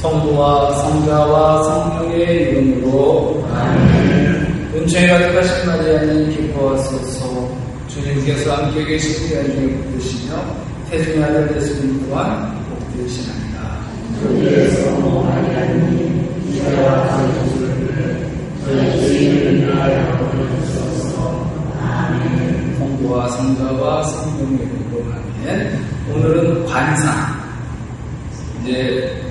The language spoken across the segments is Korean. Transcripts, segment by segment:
성부와 성자와 성령의 이름으로 아멘. 은총이 가득하신 마리아님 기뻐하소서. 주님께서 함께 계신 때 중에 복되시며 태중의 아들 예수님 또한 복되시나이다. 주께서 마리아님 이제와 저희 죄인을 위하여 주옵소서. 아멘. 성부와 성자와 성령의 이름으로 아멘. 오늘은 관상. 이제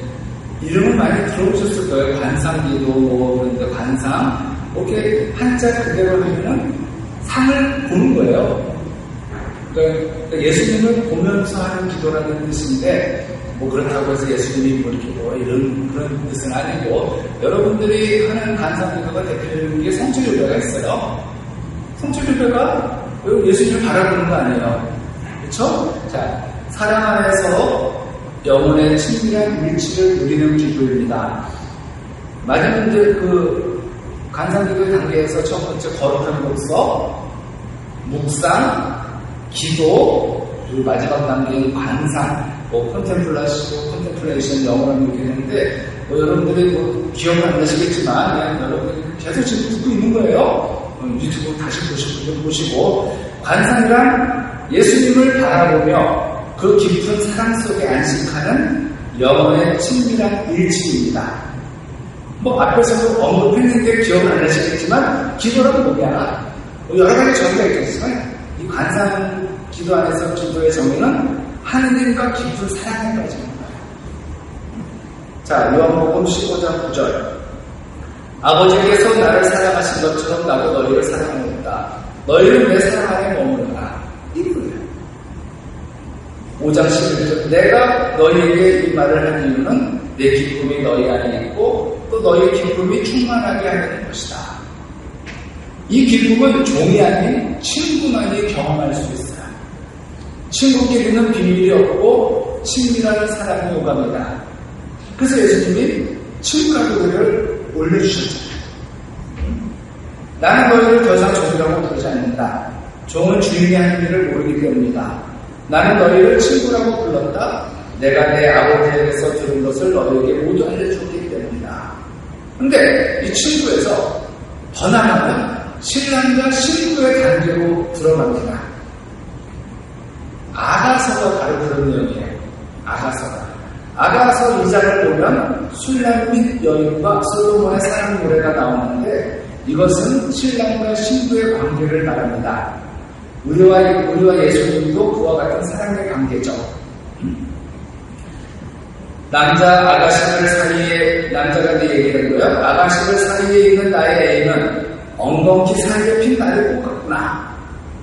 이름은 많이 들어보셨을 거예요. 관상기도 그런데 관상. 이렇게 한자 그대로 하면은 상을 보는 거예요. 그러니까 예수님을 보면서 하는 기도라는 뜻인데 뭐 그렇다고 해서 예수님이 뭐 이렇게 뭐 이런 그런 뜻은 아니고 여러분들이 하는 관상기도가 대표적인 게 성취율배가 있어요. 성취율배가 예수님을 바라보는 거 아니에요. 그렇죠? 자, 사랑 안에서 영혼의 친밀한 일치를 누리는 기도입니다. 마지막 이제 그 관상기도의 단계에서 첫 번째 거룩한 목서, 묵상, 기도, 그리고 마지막 단계인 관상, 뭐 컨템플레이션 영어로 이렇게 했는데 뭐 여러분들이 뭐 기억은 안 나시겠지만 그냥 여러분들이 계속 지금 듣고 있는 거예요. 유튜브 다시 보실 분들 보시고 관상이란 예수님을 바라보며 그 깊은 사랑 속에 안식하는 영혼의 친밀한 일치입니다. 뭐 앞에서도 언급했는데 기억은 안 나시겠지만 기도라고 뭐냐? 여러 가지 정의가 있겠지만 이 관상 기도 안에서 기도의 정의는 하느님과 깊은 사랑에 빠지는 거예요. 자, 요한복음 15장 9절. 아버지께서 나를 사랑하신 것처럼 나도 너희를 사랑하였다. 너희는 내 사랑 안에 머무르라. 이거예요. 5장 11절. 내가 너희에게 이 말을 한 이유는 내 기쁨이 너희 안에 있고 또 너희 기쁨이 충만하게 하는 것이다. 이 기쁨은 종이 아닌 친구만이 경험할 수 있어요. 친구끼리는 비밀이 없고 친밀한 사랑이 오갑니다. 그래서 예수님이 친구라고 우리를 올려주셨잖아요. 나는 너희를 더 이상 종이라고 부르지 않는다. 종은 주인이 하는 일을 모르기 때문이다. 나는 너희를 친구라고 불렀다. 내가 내 아버지에게서 들은 것을 너희에게 모두 알려주었기 때문이다. 근데 이 친구에서 더 나가면 신랑과 신부의 단계로 들어갑니다. 아가서가 바로 그런 내용이에요. 아가서 2장을 보면 신랑 및 여인과 솔로몬의 사랑 노래가 나오는데 이것은 신랑과 신부의 관계를 말합니다. 우리와 예수님도 그와 같은 사랑의 관계죠. 남자가 내 얘기를 거예요. 아가씨들 사이에 있는 나의 애인은 엉겅퀴 사이에 핀 나를 꽂았구나.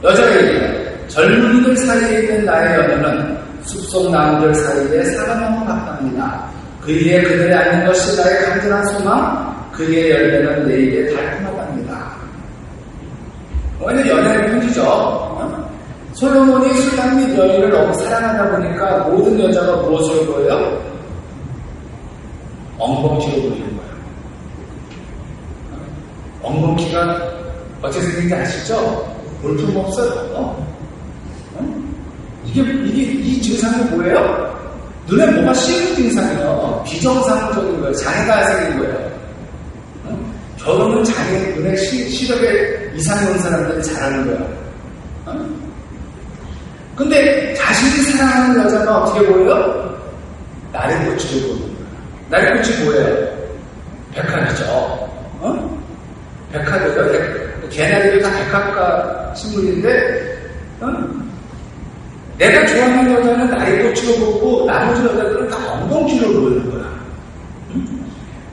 여자가 얘기해요. 젊은이들 사이에 있는 나의 연애는 숲속 나무들 사이에 사과나무 같답니다. 그이에 그들이 앉는 것이 나의 간절한 소망, 그이의 열매는 내 입에 달콤하답니다. 오늘 연애는 편지죠. 솔로몬이 신랑 및 여인을 너무 사랑하다 보니까 모든 여자가 무엇을 보여요? 엉겅퀴로 보이는 거예요. 엉겅퀴가 어떻게 생긴지 아시죠? 볼품 없어요. 이 증상이 뭐예요? 눈에 뭐가 씌는 증상이에요. 비정상적인 거예요. 장애가 생긴 거예요. 결혼은 장애, 눈에 시력에 이상이 온 사람들이 잘하는 거예요. 근데 자신이 사랑하는 여자가 어떻게 보여요? 나를 꽂히게 보이는 거예요. 나를 꽂히 뭐예요? 백합이죠. 백합이죠. 개나리도 다 백합과 식물인데, 내가 좋아하는 여자는 나를 꽂히고 보고 나머지 여자들은 다 엉겅퀴로 보이는 거야.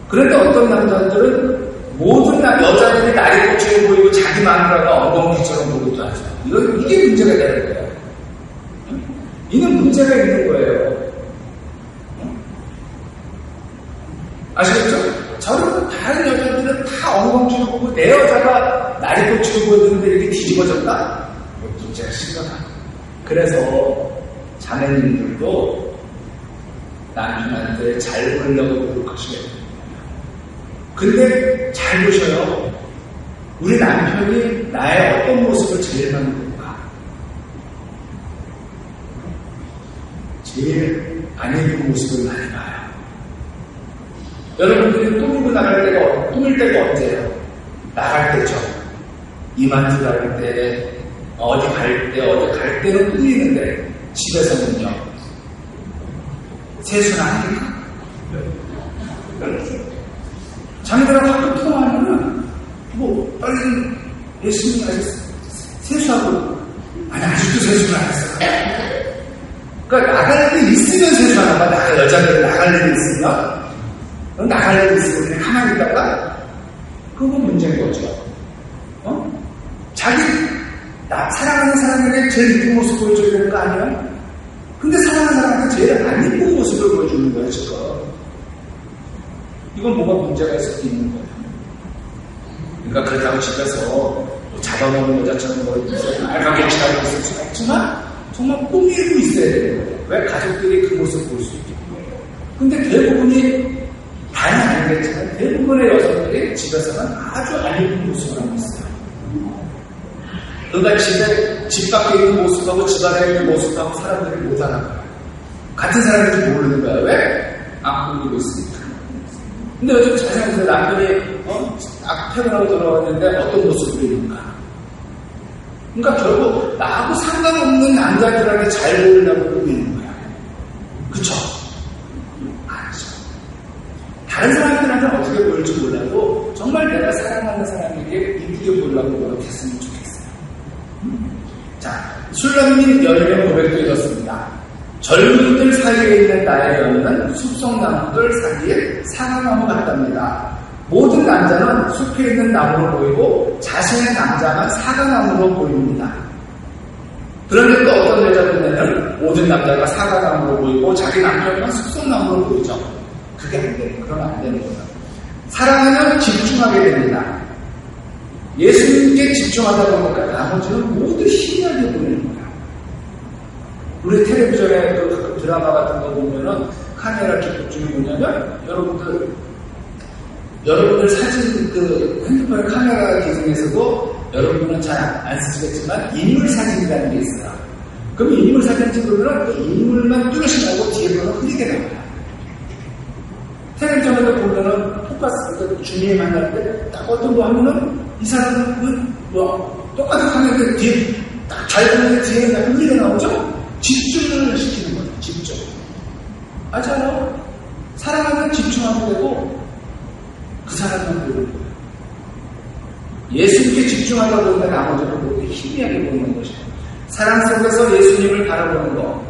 그런데 어떤 남자들은 모든 여자들이 나를 꽂히고 보이고 자기 마누라가 엉겅퀴처럼 보기도 하죠. 이게 문제가 되는 거예요. 이는 문제가 있는 거예요. 아시겠죠? 저런 다른 여자들은 다 엉겅퀴로 보고 내 여자가 나를 꽂히고 보이는데 이렇게 뒤집어졌다? 문제가 심각하다. 그래서 자매님들도 남편한테 잘 보려고 노력하셔야 돼요. 근데 잘 보셔요. 우리 남편이 나의 어떤 모습을 제일 많이 볼까? 제일 안 예쁜 모습을 많이 봐요. 여러분들이 꾸밀 때가 언제예요? 나갈 때죠. 이만주 갈 때, 어디 갈 때는 꾸미는데, 집에서는요. 세수는 합니까? 자기들하고 학교 통화하면은, 빨리 예수님 세수하고, 아니, 아직도 세수를 안 했어. 그러니까 나갈 일 있으면 세수하나 봐. 여자들 나갈 일이 있으면. 나갈 일이 있으면 그냥 가만히 있다가, 그건 문제인 거죠. 사랑하는 사람에게 제일 이쁜 모습 보여줘야 되는 거 아니야? 근데 사랑하는 사람한테 제일 안 이쁜 모습을 보여주는 거야, 지금. 이건 뭐가 문제가 있을 수 있는 거예요. 그러니까 그렇다고 집에서 잡아먹는 여자처럼 빨갛게 칠하고 있을 수가 있지만 정말 꾸미고 있어야 되는 거예요. 왜? 가족들이 그 모습을 볼 수 있기 때문에. 근데 대부분이 다는 아니겠지만 대부분의 여성들이 집에서는 아주 안 예쁜 모습을 하고 있어요. 그러니까 집 밖에 있는 모습하고 집 안에 있는 모습하고 사람들이 못 알아봐요. 같은 사람인지 모르는 거야. 왜? 안 꾸미고 있으니까. 근데 요즘 잘 생각해보세요. 남편이 퇴근하고 돌아왔는데 어떤 모습으로 있는가. 그러니까 결국 나하고 상관없는 남자들한테 잘 보이려고 꾸미는 거야. 그쵸? 아니죠. 다른 사람들한테는 어떻게 보일지 몰라도 정말 내가 사랑하는 사람에게 이쁘게 보이려고 노력했으면 좋겠어요. 자, 술람님 열명 고백도 읽었습니다. 젊은이들 사이에 있는 나의 연은 숲속나무들 사이에 사과나무 같답니다. 모든 남자는 숲에 있는 나무로 보이고 자신의 남자만 사과나무로 보입니다. 그런데 또 어떤 여자분들은 모든 남자가 사과나무로 보이고 자기 남편만 숲속나무로 보이죠. 그게 안 되는, 그러면 안 되는 거예요. 사랑하면 집중하게 됩니다. 예수님께 집중하다 보니까 나머지는 모두 희미하게 보이는 거예요. 우리 텔레비전에 그 드라마 같은 거 보면은 카메라 기법 중에 뭐냐면 여러분들 사진 그 핸드폰의 카메라 기능에서도 여러분은 잘 안 쓰시겠지만 인물 사진이라는 게 있어요. 그럼 인물 사진 찍으면 그 인물만 뚜렷이 나오고 뒤에 보면 흐리게 나와요. 텔레비전에도 보면은 포커스 주민이 만날 때 딱 어떤 거 하면은 이 사람은 똑같은 화면인데 뒤에 딱 잘 보는데 뒤에 흐리게 나오죠? 집중을 시키는 거예요. 집중. 맞아요. 사랑하면 집중하게 되고 그 사람만 보는 거예요. 예수님께 집중하다 보니까 나머지는 모두 희미하게 보는 것이에요. 사랑 속에서 예수님을 바라보는 것.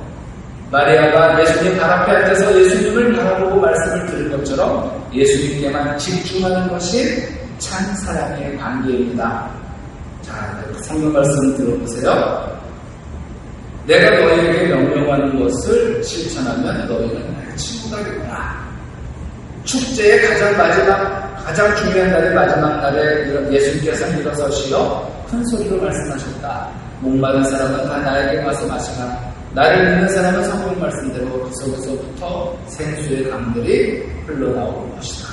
마리아가 예수님 발 앞에 앉아서 예수님을 바라보고 말씀을 들은 것처럼 예수님께만 집중하는 것이 참 사랑의 관계입니다. 자, 성경 말씀 들어보세요. 내가 너희에게 명령하는 것을 실천하면 너희는 나의 친구가 되거라. 축제의 가장 중요한 날의 마지막 날에 예수님께서는 일어서시어 큰 소리로 말씀하셨다. 목마른 사람은 다 나에게 와서 마시라. 나를 믿는 사람은 성경 말씀대로 그 속에서부터 생수의 강들이 흘러나올 것이다.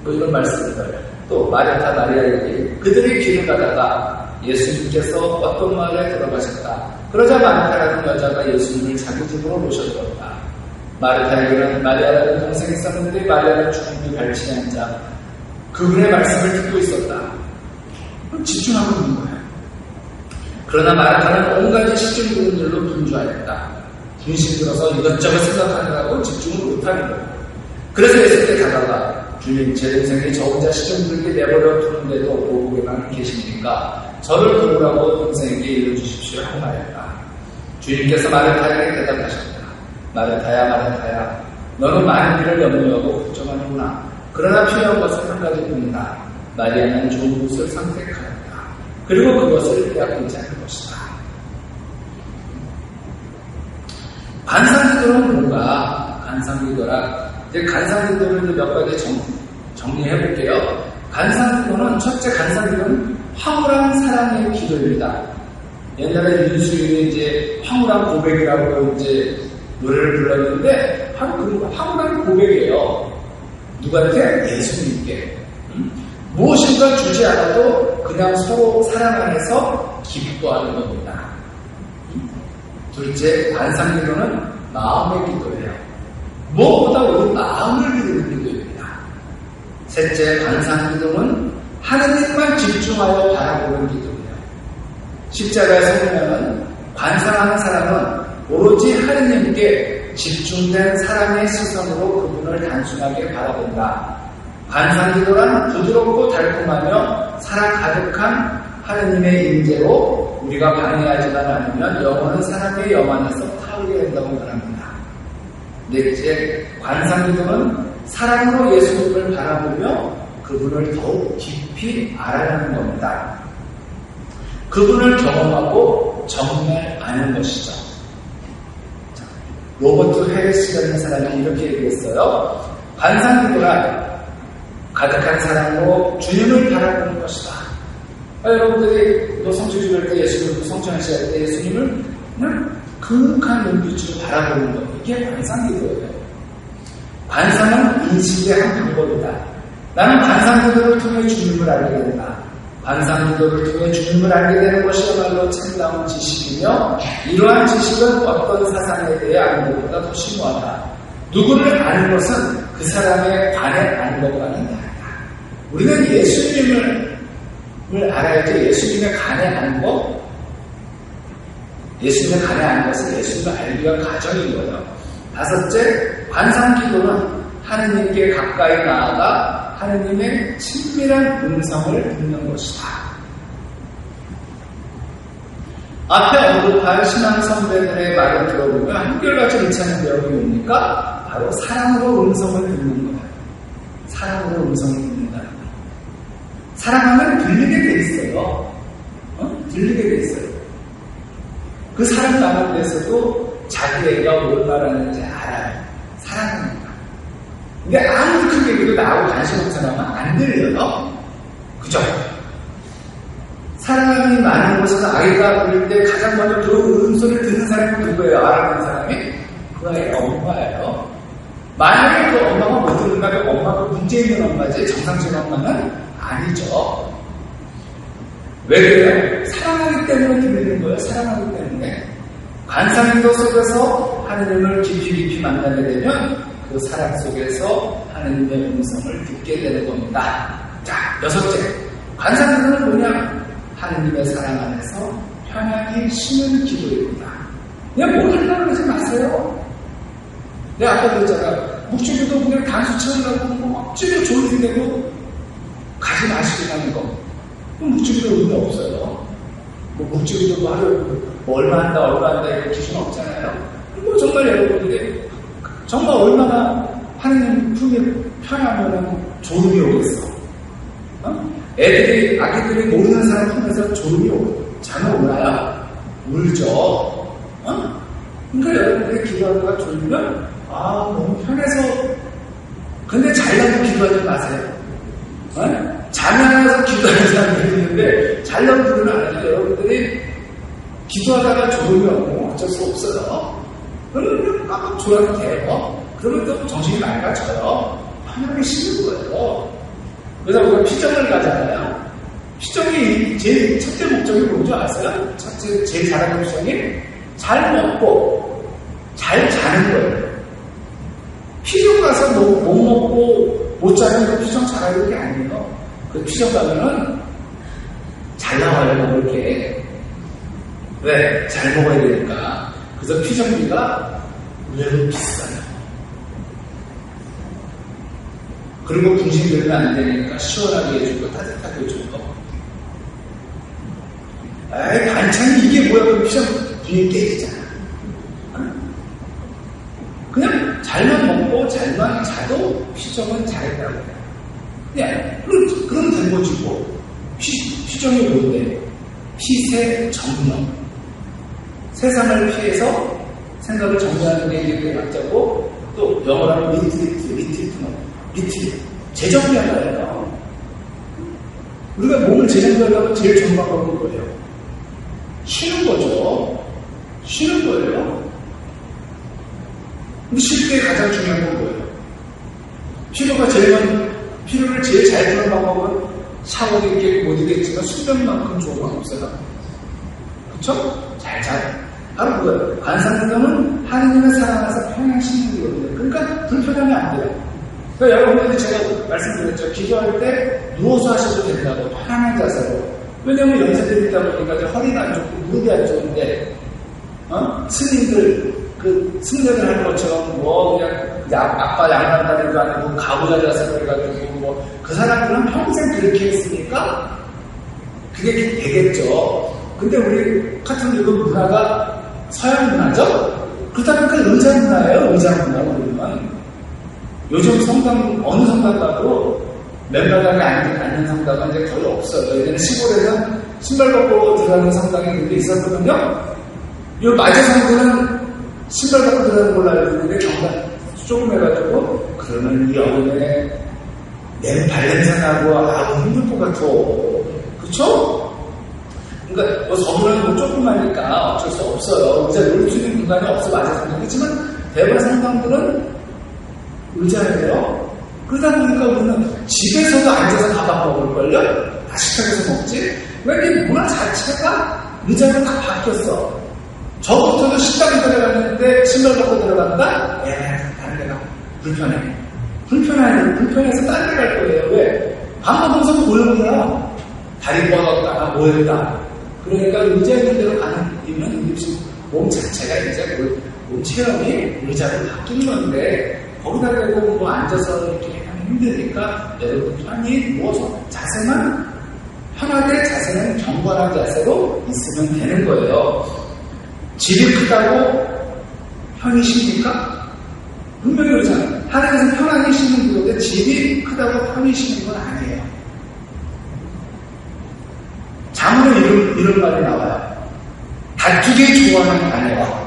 뭐 이런 말씀들. 또 마르타 마리아에게 그들이 길을 가다가 예수님께서 어떤 마을에 들어가셨다. 그러자 마르타라는 여자가 예수님을 자기 집으로 모셔들었다. 마르타에게는 마리아라는 동생이 있었는데 마리아는 죽은 뒤 발치에 앉아 그분의 말씀을 듣고 있었다. 집중하고 있는 거야. 그러나 마르타는 온갖 시중 부는 일로 분주하였다. 분심 들어서 이것저것 생각하느라고 집중을 못하는 거야. 그래서 예수님께 다가가 주님, 제 동생이 저 혼자 시중 부르게 내버려 두는데도 보고만 계십니까? 저를 도우라고 동생에게 일러주십시오 하고 말했다. 주님께서 마르타에게 대답하셨다. 마르타야, 너는 많은 일을 염려하고 걱정하는구나. 그러나 필요한 것은 한 가지뿐이다. 마리아는 좋은 것을 선택하였다. 그리고 그것을 빼앗기지 않을 것이다. 간상기도는 뭔가? 간상기도라. 간상기도를 몇 가지 정리해 볼게요. 간상기도는 첫째 간상기도는 황홀한 사랑의 기도입니다. 옛날에 윤수인이 이제 황홀한 고백이라고 이제 노래를 불렀는데 바로 그 황홀한 고백이에요. 누구한테? 예수님께. 무엇인가 주지 않아도 그냥 서로 사랑 안에서 기뻐하는 겁니다. 둘째, 간상기도는 마음의 기도예요. 무엇보다 우리 마음을 기도는 기도입니다. 셋째, 관상기도는 하느님만 집중하여 바라보는 기도예요. 십자가에서 보면 관상하는 사람은 오로지 하느님께 집중된 사람의 시선으로 그분을 단순하게 바라본다. 관상기도란 부드럽고 달콤하며 사랑 가득한 하느님의 임재로 우리가 방해하지만 않으면 영혼은 사람의 영 안에서 타오르게 된다고 말합니다. 넷째, 관상기도는 사랑으로 예수님을 바라보며 그분을 더욱 깊이 알아가는 겁니다. 그분을 경험하고 정말 아는 것이죠. 자, 로버트 헤리스라는 사람이 이렇게 얘기했어요. 관상기도란 가득한 사랑으로 주님을 바라보는 것이다. 여러분들이 또 성취 주일 때 예수님을 성취하실 때 예수님을 그냥 그윽한 눈빛으로 바라보는 것, 이게 관상기도예요. 관상은 인식의 한 방법이다. 나는 관상기도를 통해 주님을 알게 된다. 관상기도를 통해 주님을 알게 되는 것이야말로 참다운 지식이며 이러한 지식은 어떤 사상에 대해 아는 것보다 더 심오하다. 누구를 아는 것은 그 사람의 관에 아는 것과는 다르다. 우리는 예수님을 알아야지 예수님의 간에 아는 것, 예수님의 간에 아는 것은 예수님을 알기 위한 과정인 거예요. 다섯째, 관상기도는 하느님께 가까이 나아가 하느님의 친밀한 음성을 듣는 것이다. 앞에 언급한 신앙 선배들의 말을 들어보면 한결같이 일치하는 내용이 뭡니까? 바로 사랑으로 음성을 듣는 거예요. 사랑으로 음성을 듣는다는 거예요. 사랑하면 들리게 돼 있어요. 들리게 돼 있어요. 그 사람 가운데서도 자기애가 뭘 말하는지 알아요. 사랑합니다. 근데 아무리 크게 얘기도 나하고 관심 없는 사람은 안 들려요. 그죠? 사랑이 많은 곳에서 아이가 부를 때 가장 먼저 그 음소리를 듣는 사람이 누구예요? 알아보는 사람이? 그 아이의 엄마예요. 만약에 그 엄마가 못 들은다면 엄마가 문제 있는 엄마지 정상적인 엄마는 아니죠. 왜 그래요? 사랑하기 때문에 들리는 거예요. 사랑하기 때문에. 관상기도 속에서 하느님을 깊이 만나게 되면 그 사랑 속에서 하느님의 음성을 듣게 되는 겁니다. 자, 여섯째. 관상기도는 뭐냐? 하느님의 사랑 안에서 편하게 쉬는 기도입니다. 그냥 뭘 하려고 그러지 마세요. 내가 아까 그랬잖아. 묵주기도 그냥 단수 채우려고 뭐 억지로 졸리는데도 가지 마시고 하는 거. 묵주기도 의미 없어요. 뭐 묵주기도 뭐 하려고 뭐 얼마 한다 이런 기준 없잖아요. 뭐 정말 여러분들이 정말 얼마나 하느님 품에 편하면 졸음이 오겠어. 아기들이 모르는 사람 품에서 졸음이 잠이 오나요? 울죠. 그러니까 여러분들이 기도하다가 졸리면 너무 편해서 근데 잘나도 기도하지 마세요. 잠이 안 와서 기도하는 사람들이 있는데 잘나도 기도는 안 하죠. 여러분들이 기도하다가 졸음이 오고 어쩔 수 없어요. 그러면 깜빡 졸아도 돼요. 그러면 또 정신이 맑아져요. 편하게 쉬는 거예요. 그래서 우리가 피정을 가잖아요. 피정이 제일 첫째 목적이 뭔지 아세요? 제일 잘하는 피정이 잘 먹고 잘 자는 거예요. 피정 가서 못 먹고 못 자는 거 피정 잘하는 게 아니에요. 그 피정 가면은 잘 나와요, 먹을 게. 왜? 잘 먹어야 되니까. 그래서 피정비가 의외로 비싸요. 그리고 분식되면 안 되니까 시원하게 해주고 따뜻하게 해주고. 반찬이 이게 뭐야? 그 피정 뒤에 깨지잖아. 그냥 잘만 먹고 잘만 자도 피정은 잘했다고 해요. 그냥 그럼 된 거지 뭐. 피정이 뭔데? 피세 정령. 세상을 피해서 생각을 정리하는 게 이게 약자고 또 영어로 하면 리트리트. 재정비하잖아요. 우리가 몸을 재정비하려면 제일 좋은 방법은 뭐예요? 쉬는 거죠. 쉬는 거예요. 근데 쉴 때 가장 중요한 건 뭐예요? 피로를 제일 잘 푸는 방법은 샤워도 있겠고 못 있겠지만 수면만큼 좋은 건 없어요. 그쵸? 잘 자요. 바로 그거예요. 관상기도는 하느님의 사랑 안에서 편히 쉬는 거거든요. 그러니까 불편하면 안 돼요. 그러니까 여러분들이 제가 말씀드렸죠. 기도할 때 누워서 하셔도 된다고, 편안한 자세로. 왜냐면 연세들이 있다 보니까 이제 허리가 안 좋고 무릎이 안 좋은데, 스님들, 승려를 하는 것처럼 뭐 그냥 아빠 양반다리도 아니고 가부좌 자세로 해가지고 그 사람들은 평생 그렇게 했으니까 그게 되겠죠. 근데 우리 카톨릭은 문화가 서양 문화죠? 그러다 보니까 의자 문화예요, 의자 문화, 우리는. 요즘 성당, 어느 성당 가도 맨바닥에 앉는 성당은 이제 거의 없어요. 예전에 시골에는 신발 벗고 들어가는 성당이 그렇게 있었거든요. 이 마제성들은 신발 벗고 들어가는 걸로 알고 있는데 경관 조금 해가지고 그러면 이 여름에 발냄새 나고 아우 힘들 것 같아. 그쵸? 그러니까 뭐 서구는 뭐 조금하니까 어쩔 수 없어요. 의자 놓을 수 있는 공간이 없어 마제성당이지만 대부분 성당들은 의자예요. 그러다 보니까 우리는 집에서도 앉아서 밥안 먹을걸요? 다 식탁에서 먹지? 왜 이 문화 자체가 의자로 다 바뀌었어. 저부터도 식당에 들어갔는데 신발 벗고 들어간다? 다른 데가 불편해. 불편해서 딴 데 갈 거예요. 왜? 밥 먹으면서 고용이야. 다리 뻗었다가 모였다. 그러니까 의자 있는 데로 가는 이유는 몸 자체가 이제 몸 체형이 의자로 바뀐 건데 거기다 대고 뭐 앉아서 이렇게 하면 힘드니까 여러분 편히 누워서 자세만 편하게 자세는 경건한 자세로 있으면 되는 거예요. 집이 크다고 편히 쉽니까? 분명히 그렇잖아요. 하나님께서 편하게 쉬는 건데 집이 크다고 편히 쉬는 건 아니에요. 잠언에 이런 말이 나와요. 다투기 좋아하는 아내와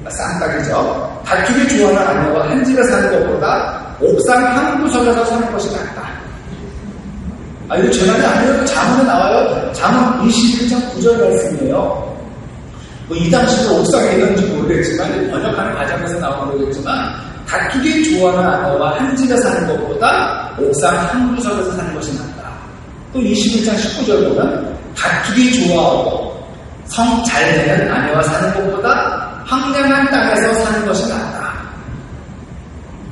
쌍딱이죠. 다투기 좋아하는 아내와 한 집에 사는 것보다 옥상 한 구석에서 사는 것이 낫다. 이거 제 말이 아니에요. 잠언에 나와요. 잠언 21장 9절 말씀이에요. 이 당시도 옥상에 있는지 모르겠지만 번역하는 과정에서 나오는 거겠지만 다투기 좋아하는 아내와 한 집에 사는 것보다 옥상 한 구석에서 사는 것이 낫다. 또 21장 19절 보면 다투기 좋아하고 성 잘 되는 아내와 사는 것보다 황량한 땅에서 사는 것이 낫다.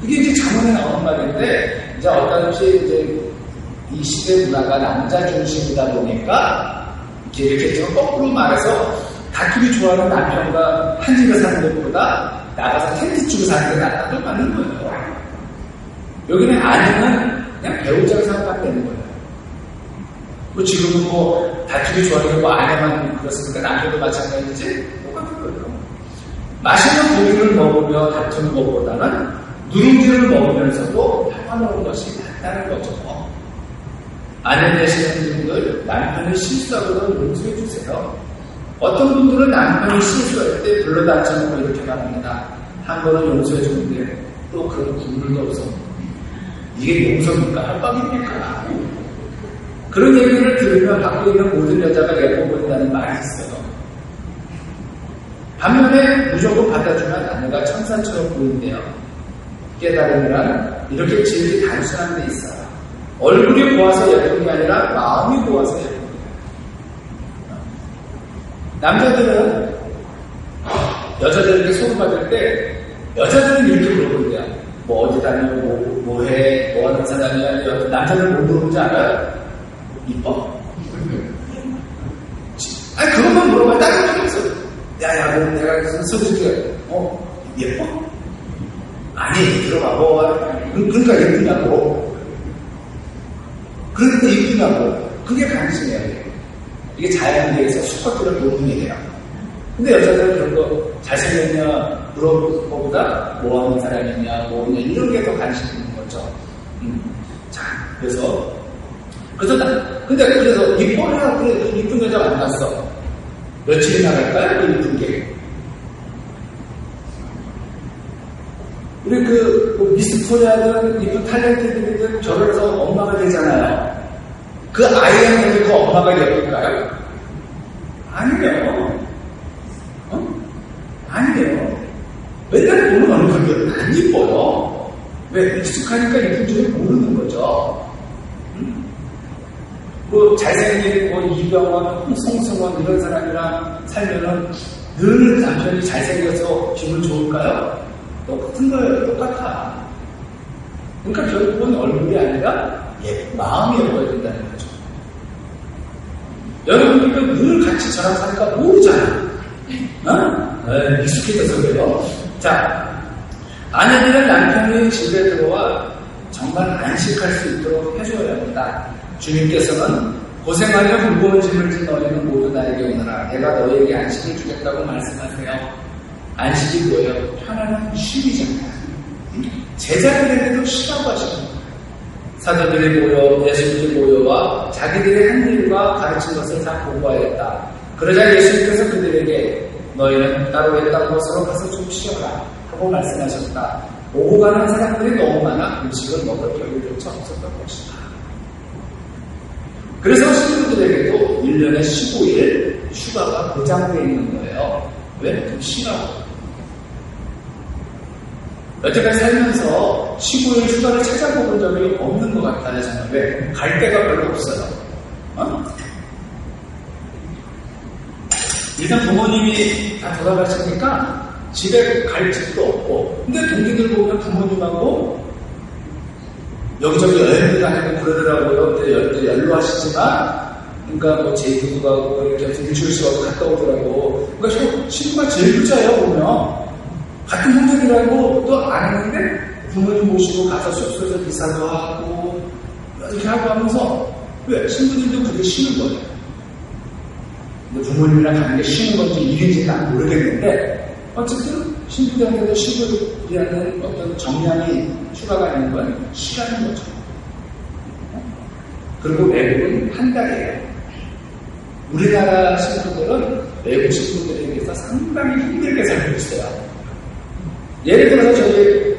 이게 이제 잠언에 나오는 말인데 이제 어떠한지 이제 이 시대 문화가 남자 중심이다 보니까 이렇게 좀 거꾸로 말해서 다투기 좋아하는 남편과 한 집에 사는 것보다 나가서 텐트 치고 사는 게 낫다고 말하는 거예요. 여기는 아내는 그냥 배우자로 생각하면 되는 거예요. 뭐 지금은 뭐 다투기 좋아하는 거 아내만 그렇습니까? 남편도 마찬가지지? 똑같은 거예요. 맛있는 고기를 먹으며 다투는 것보다는 누룽지를 먹으면서도 평화로운 것이 낫다는 거죠. 아내 되시는 분들 남편이 실수하고도 용서해 주세요. 어떤 분들은 남편이 실수할 때 불러다 앉혀놓고 이렇게 말합니다. 한 번은 용서해 주는데 또 그런 분들도 없어. 이게 용서입니까? 협박입니까? 그런 얘기를 들으면 갖고 있는 모든 여자가 예뻐 보인다는 말이 있어요. 반면에 무조건 받아주면 아내가 천사처럼 보인대요. 깨달음이란 이렇게 질이 단순한 데 있어요. 얼굴이 고와서 예쁜 게 아니라 마음이 고와서 예쁜 거예요. 남자들은 여자들에게 소개받을 때 여자들은 이렇게 물어본대요. 뭐 어디 다녀, 뭐 해, 뭐 하는 사람이야. 남자들은 뭐 물어보지 않아요? 이뻐? 아니 그것만 물어봐. 다른 게 없어. 야야 내가 소개줄게. 예뻐? 아니 들어봐. 그러니까 예쁘냐고. 그러니까 이쁘냐고. 그게 관심이에요. 이게 자연계에서 수컷들을 보는 얘기야. 근데 여자들은 그런 거 잘생겼냐 물어보는 것보다 뭐 하는 사람이냐 뭐냐 이런 게 더 관심 있는 거죠. 자, 그래서 이뻐라 그래 이쁜 여자 만났어. 며칠이나 갈까요? 그 이쁜 게. 우리 뭐 미스코리아든 이쁜 탤런트들이든 결혼해서 엄마가 되잖아요. 그 아이한테 그 엄마가 예쁠까요? 아니에요. 아니에요. 맨날 보는 얼굴들은 안 이뻐요. 왜? 익숙하니까 이쁜 줄을 모르는 거죠. 뭐 잘생긴 이병헌, 송승헌 이런 사람이랑 살면은 늘 남편이 잘생겨서 기분 좋을까요? 똑같은 거예요. 똑같아. 그러니까 결국은 얼굴이 아니라 마음이 예뻐야 된다는 거죠. 여러분들도 늘 같이 저랑 살까 모르잖아. 익숙해져서 그래요. 자, 아내들은 남편의 집에 들어와 정말 안식할 수 있도록 해줘야 합니다. 주님께서는 고생하며 무거운 짐을 진 너희는 모두 나에게 오너라. 내가 너희에게 안식을 주겠다고 말씀하세요. 안식이 뭐예요? 편안한 쉼이잖아요. 제자들에게도 쉬라고 하시는 거예요. 사도들이 모여 예수님이 모여와 자기들의 한 일과 가르친 것을 다 보고하였다. 그러자 예수님께서 그들에게 너희는 따로 외딴 곳으로 가서 좀 쉬어라 하고 말씀하셨다. 오고 가는 사람들이 너무 많아 음식을 먹을 겨를조차 없었던 것이다. 그래서 신부들에게도 1년에 15일 휴가가 보장되어 있는 거예요. 왜? 좀 쉬라고. 여태까지 살면서 15일 휴가를 찾아본 적이 없는 것 같아요. 저는. 왜? 갈 데가 별로 없어요. 일단 부모님이 다 돌아가시니까 집에 갈 집도 없고, 근데 동기들 보면 부모님하고 여기저기 여행도 다니고 그러더라고요. 그때 연로하시지만, 그러니까 뭐 제주도 가고 이렇게 일주일씩 갔다 오더라고. 그러니까 친구가 제일 부자예요, 보면. 같은 형제들하고 또 안 했는데 부모님 모시고 가서 숙소에서 기사도 하고 이렇게 하고 하면서 왜? 친구들도 그게 쉬는 거예요. 근데 부모님이랑 가는 게 쉬는 건지 일인지는 난 모르겠는데 어쨌든 신부들한테도 쉬고이라는 어떤 정량이 휴가가 있는 건 쉬라는 거죠. 그리고 외국은 한 달이에요. 우리나라 신부들은 외국 신부들에 비해서 상당히 힘들게 살고 있어요. 예를 들어서 저희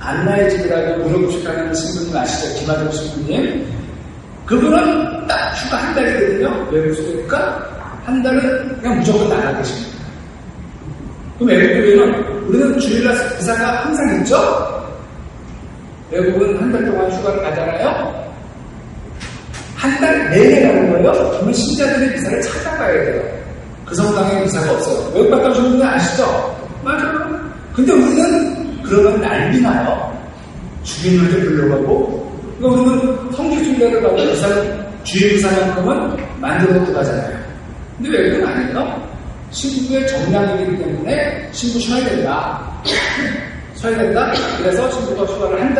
안나의 집이라고 무료급식하는 신부님 아시죠? 김하정 신부님. 그분은 딱 휴가 한 달이거든요. 외국 수도니까 한 달은 그냥 무조건 나가 계십니다. 그럼 외국 교회는 우리는 주일날 기사가 항상 있죠? 외국은 한 달 동안 휴가를 가잖아요. 한 달 내내 가는 거예요. 그러면 신자들의 기사를 찾아가야 돼요. 그 성당에 기사가 없어요. 외국 갔다 오신 분들 아시죠? 맞아요. 근데 우리는 그러면 난리 나요. 주인들도 불러가고, 그러니까 우리는 성지순례를 가고 주인 기사만큼은 만들어놓고 가잖아요. 근데 외국은 아니에요. 신부의 정량이기 때문에 신부 쉬어야 된다. 쉬어야 된다. 그래서 신부가 휴가를 한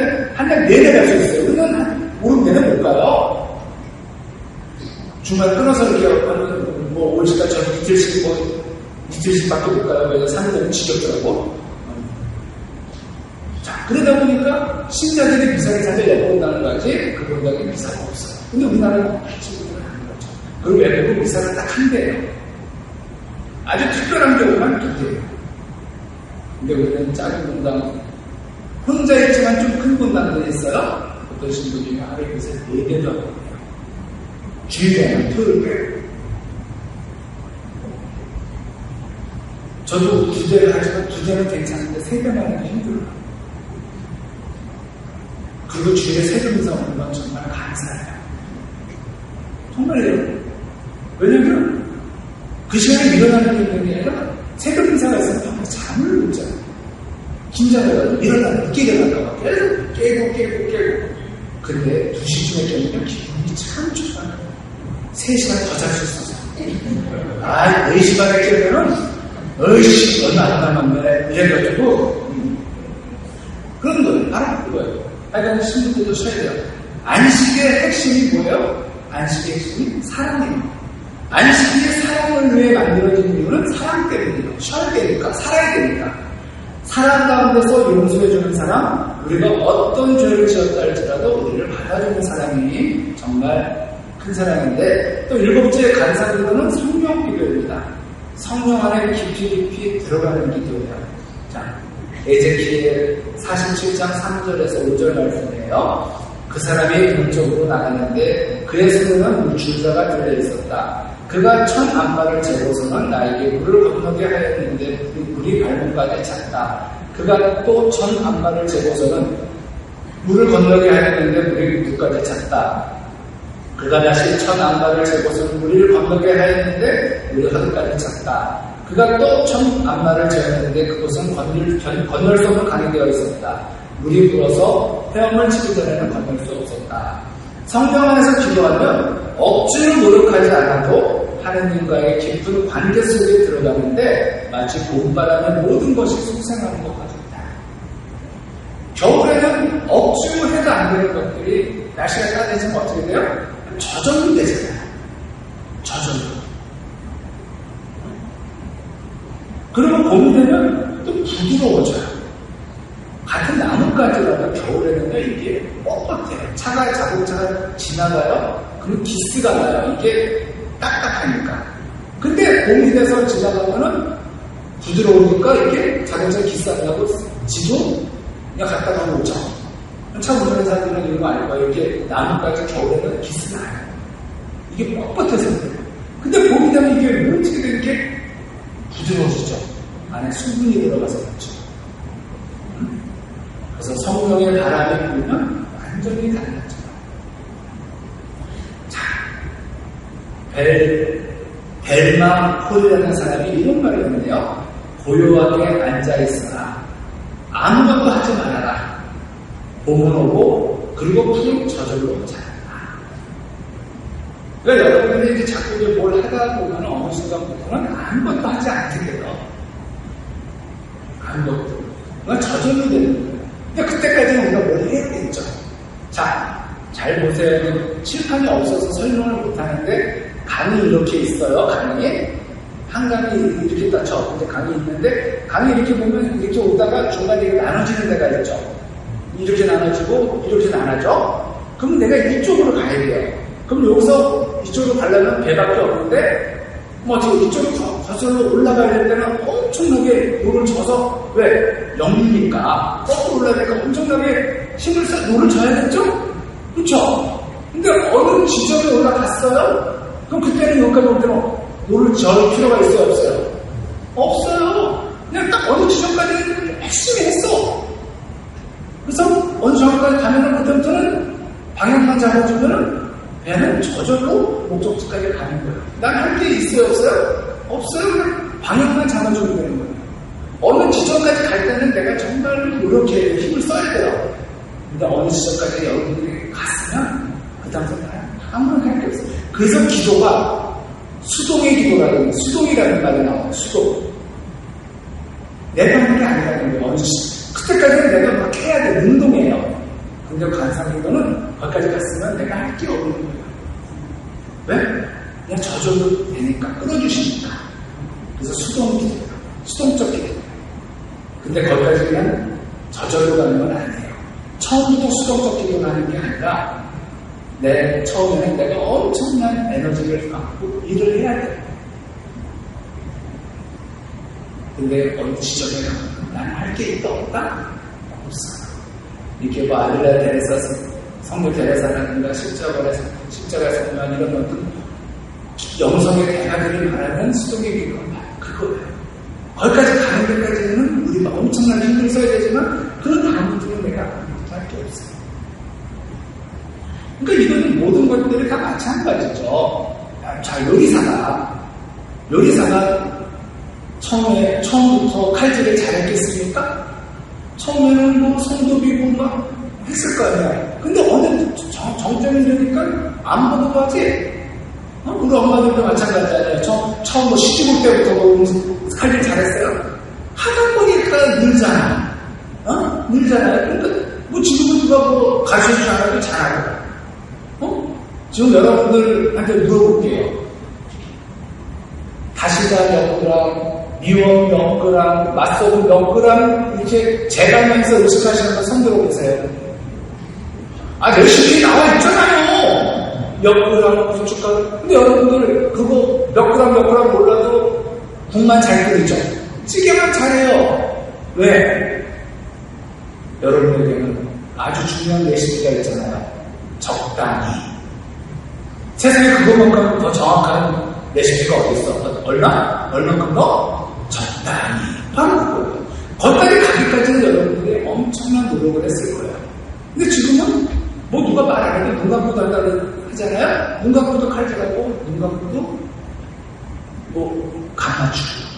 달 내내 갈 수 있어요. 우리는 오름 내내 못 가요. 중간 끊어서 이렇게 하는, 뭐, 5일까지 전 이틀씩밖에 못 가요. 왜냐면 3일은 지겹더라고. 자, 그러다 보니까 신자들이 미사를 찾아 엿본다는 거지, 그분들에게 미사가 없어요. 근데 우리나라는 친구들은 하는 거죠. 그리고 외국은 미사를 딱 한 대예요. 아주 특별한 경우만 2대예요. 근데 우리는 작은 분당, 혼자 있지만 좀 큰 분당들이 있어요. 어떤 신부님이 하루에 미사 4대도 하거든요. 주일에는 토요일에. 저도 2대를 하지만 2대는 괜찮은데 3대만 하면 힘들어요. 그리고 주일에 세금에서 오는 건 정말 감사해요. 정말요. 왜냐면 그 시간에 일어나는 게 아니라 세금 인사가 있으면 정말 잠을 못 자요. 긴장해가지고 늦게 일어날까봐 계속 깨고. 근데 2시쯤에 깨면 기분이 참 좋아요. 3시간 더 잘 수 있어서. 4시 반에 깨면은 어이씨 얼마 안 남았네 이래가지고 그런 거예요. 바로 그거예요. 하여간 신부들도 쉬어야 돼요. 안식의 핵심이 뭐예요? 안식의 핵심이 사랑이에요. 안식이 사랑을 위해 만들어진 이유는 사랑 때문이에요. 쉬어야 되니까, 살아야 되니까. 사랑 가운데서 용서해주는 사람, 우리가 어떤 죄를 지었다 할지라도 우리를 받아주는 사람이 정말 큰 사랑인데, 또 7번째 간사기도는 성령 기도입니다. 성령 안에 깊이 들어가는 기도예요. 자, 에제키엘 47장 3절에서 5절 말씀이에요. 그 사람이 동쪽으로 나갔는데 그의 손에는 물줄자가 들려있었다. 그가 천 암마를 재고서는 나에게 물을 건너게 하였는데 물이 발목까지 찼다. 그가 또 천 암마를 재고서는 물을 건너게 하였는데 물이 무까지 찼다. 그가 다시 천 암마를 재고서는 물을 건너게 하였는데 물이 허리까지 찼다. 그가 또 천 암마를 재었는데 그곳은 건널 수 없는 강이 되어 있었다. 물이 불어서 헤엄을 치기 전에는 건널 수 없었다. 성령 안에서 기도하면 억지로 노력하지 않아도 하느님과의 깊은 관계 속에 들어가는데 마치 봄바람에 모든 것이 속생하는 것 같다. 겨울에는 억지로 해도 안 되는 것들이 날씨가 따뜻해지면 어떻게 돼요? 저절로 되잖아요. 저절로. 그리고 봄이 되면 또 부드러워져요. 같은 나뭇가지라도 겨울에는요, 이게 뻣뻣해요. 자동차가 지나가요? 그럼 기스가 나요. 이게 딱딱하니까. 근데 봄이 돼서 지나가면은 부드러우니까 이게 자동차 기스 안 나고 지도 그냥 갖다 가면 오죠. 차 운전하는 사람들은 이런 거 알 거예요. 이게 나뭇가지 겨울에는 기스 나요. 이게 뻣뻣해서 그래요. 근데 봄이 되면 이게 왜 어떻게 이렇게 부드러워지죠? 안에 수분이 들어가서 그렇죠. 그래서 성령의 바람이 불면 완전히 달라져요. 자, 벨마 홀이라는 사람이 이런 말을 했는데요. 고요하게 앉아있으라. 아무것도 하지 말아라. 봄은 오고 그리고 푸른 저절로 자란다. 그러니까 여러분들이 이제 자꾸 뭘 하다 보면 어느 순간부터는 아무것도 하지 않게 돼요. 아무것도. 그건 저절로 되는 거예요. 근데 그때까지는 우리가 뭘 해야 되겠죠. 자, 잘 보세요. 칠판이 없어서 설명을 못하는데 강이 이렇게 있어요. 강이. 한 강이 이렇게 딱 쳐. 근데 강이 있는데 강이 이렇게 보면 이렇게 오다가 중간에 이렇게 나눠지는 데가 있죠. 이렇게 나눠지고 이렇게 나눠져. 그럼 내가 이쪽으로 가야 돼요. 그럼 여기서 이쪽으로 가려면 배밖에 없는데 어떻게 이쪽으로 거슬러 올라가야 될 때는 엄청나게 노를 져서 왜? 영리니까 거꾸로 올라가니까 엄청나게 힘을 써 노를 져야겠죠? 그렇죠? 근데 어느 지점에 올라갔어요? 그럼 그때는 여기까지 올 때는 노를 져야 필요가 있어요? 없어요? 없어요. 그냥 딱 어느 지점까지는 열심히 했어. 그래서 어느 정도까지 가면은 그때부터는 방향만 잡아주면은 배는 저절로 목적지까지 가는 거예요. 난 할 게 있어요? 없어요? 없어요. 그냥 방향만 잡아주면 되는 거예요. 어느 지점까지 갈 때는 내가 정말 노력해야 돼요. 힘을 써야 돼요. 근데 어느 지점까지 여러분들이 갔으면 그 다음부터 아무런 할 게 없어요. 그래서 기도가 수동의 기도라는, 수동이라는 말이 나와요. 수동. 내가 하는 게 아니라는 거예요. 어느 지점. 그때까지는 내가 막 해야 돼. 운동해요. 근데 관상기도는 거기까지 갔으면 내가 할 게 없는 거예요. 왜? 그냥 저절로 되니까, 끌어주시니까. 그래서 수동기도예요. 수동적 기도예요. 근데 거기까지 그냥 저절로 가는 건 아니에요. 처음부터 수동적 기도를 하는 게 아니라 처음에는 내가 엄청난 에너지를 갖고 일을 해야 돼요. 근데 어느 지점에 가면 난 할 게 있다 없다? 없어요. 이렇게 뭐 아들라 테레사, 성모 테레사라든가 십자가 성령 이런 것들 영성의 대가들을 말하는 수동의 기도가 그거예요. 거기까지 가는 데까지는 우리가 엄청난 힘을 써야 되지만 그 다음부터는 내가 아무것도 할 게 없어요. 그러니까 이거는 모든 것들이 다 마찬가지죠. 자, 요리사가 처음부터 칼질을 잘했겠습니까? 처음에는 뭐 손도 비고 막 했을 거 아니야. 근데 어느 정점이 되니까 아무것도 하지. 우리 엄마들도 마찬가지잖아요. 처음 뭐 시집올 때부터 뭐 칼질 잘했어요. 하다 보니까 늘잖아. 늘잖아요. 그러니까 뭐 지금은 누가 뭐 가르쳐주지 않아도 잘하고. 지금 여러분들한테 물어볼게요. 다시다 몇 그램, 미원 몇 그램, 맛소금 몇 그램 이렇게 재가면서 의식하시는 거 손 들어보세요. 레시피 나와 있잖아요. 몇 그램 고춧가루. 근데 여러분들 그거 몇 그램 몰라도 국만 잘 끓이죠. 찌개만 잘해요. 왜? 여러분에게는 아주 중요한 레시피가 있잖아요. 적당히. 세상에 그것만큼 더 정확한 레시피가 어디 있어? 얼마큼 더? 적당히. 바로 그거예요. 거기까지 가기까지는 여러분들이 엄청난 노력을 했을 거예요. 근데 지금은 뭐 누가 말 안 해도 눈 감고도 한다고 하잖아요? 눈 감고도 칼질하고, 눈 감고도 뭐 감아주고.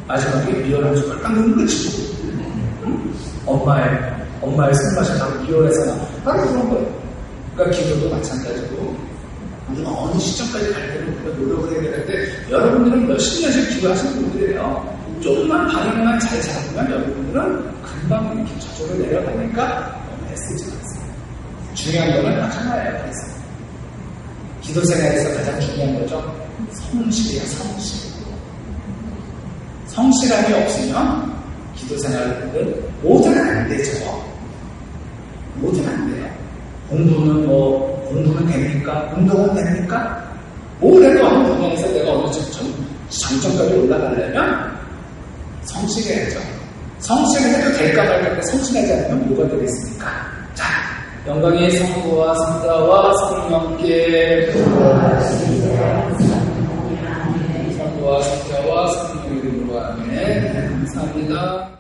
마지막에 미연한 숟갈 딱 넣는 거지. 엄마의 손맛이 바로 이혼해서 바로 그런 거예요. 그러니까 기도도 마찬가지고 우리가 어느 시점까지 갈 때는 우리가 노력을 해야 되는데 여러분들은 몇십 년씩 기도하시는 분들이에요. 조금만 방향만 잘 잡으면 여러분들은 금방 이렇게 저절로 내려가니까 너무 애쓰지 마세요. 중요한 거는 딱 하나예요. 그래서 기도 생활에서 가장 중요한 거죠. 성실이에요. 성실함이 없으면 기도 생활은 뭐든 안 되죠. 뭐든 안 돼요. 공부는 됩니까? 운동은 됩니까? 뭘 해도 어느 분야에서 내가 어느 정점까지 올라가려면 성실해야죠. 성실해도 될까 말까 성실하지 않으면 뭐가 되겠습니까? 자, 영광의 성부와 성자와 성령께 성부와 성자와 성령의 이름으로 아멘. 감사합니다.